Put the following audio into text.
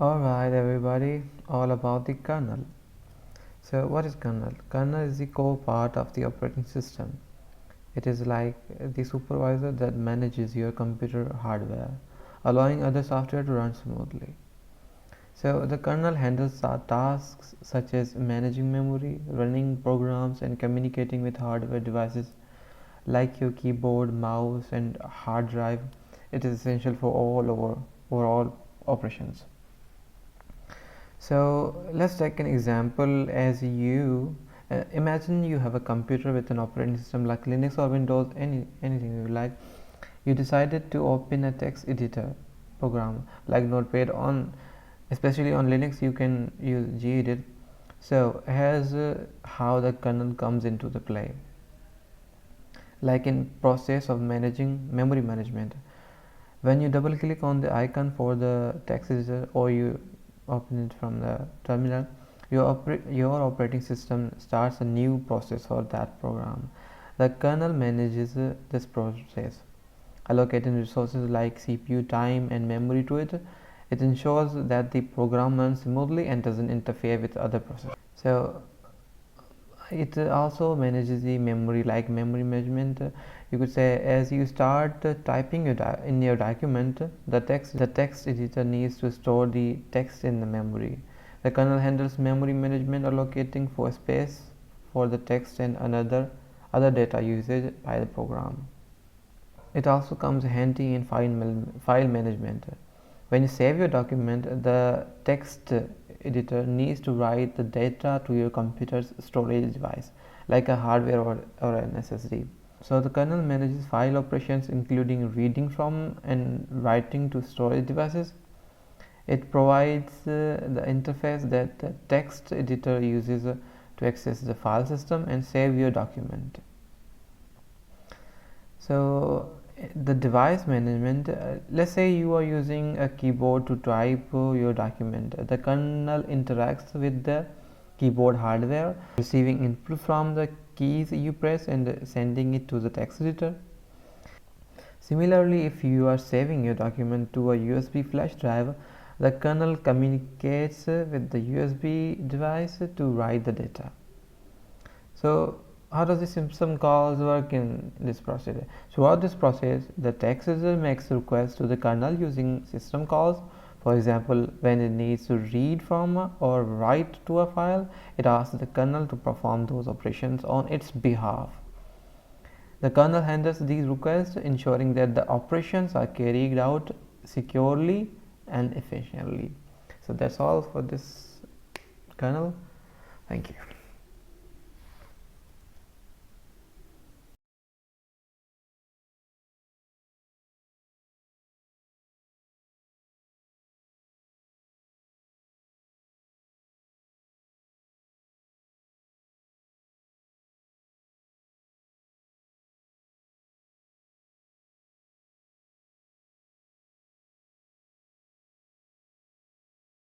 Alright everybody, all about the kernel. So what is kernel? Kernel is the core part of the operating system. It is like the supervisor that manages your computer hardware, allowing other software to run smoothly. So the kernel handles tasks such as managing memory, running programs, and communicating with hardware devices like your keyboard, mouse, and hard drive. It is essential for overall operations. So let's take an example. As you imagine you have a computer with an operating system like Linux or Windows, anything you like. You decided to open a text editor program like Notepad. On especially on Linux you can use gedit. So here's how the kernel comes into the play. Like in process of managing memory management, when you double click on the icon for the text editor or you open it from the terminal, your operating system starts a new process for that program. The kernel manages this process, allocating resources like CPU time and memory to it. It ensures that the program runs smoothly and doesn't interfere with other processes. So it also manages the memory, like memory management. You could say as you start typing in your document, the text editor needs to store the text in the memory. The kernel handles memory management, allocating for space for the text and other data usage by the program. It also comes handy in file management. When you save your document, the text editor needs to write the data to your computer's storage device, like a hardware or an SSD. So the kernel manages file operations, including reading from and writing to storage devices. It provides the interface that the text editor uses to access the file system and save your document. So the device management, let's say you are using a keyboard to type your document. The kernel interacts with the keyboard hardware, receiving input from the keys you press and sending it to the text editor. Similarly, if you are saving your document to a USB flash drive, the kernel communicates with the USB device to write the data. So how does the system calls work in this process? Throughout this process, the text editor makes requests to the kernel using system calls. For example, when it needs to read from or write to a file, it asks the kernel to perform those operations on its behalf. The kernel handles these requests, ensuring that the operations are carried out securely and efficiently. So that's all for this kernel. Thank you.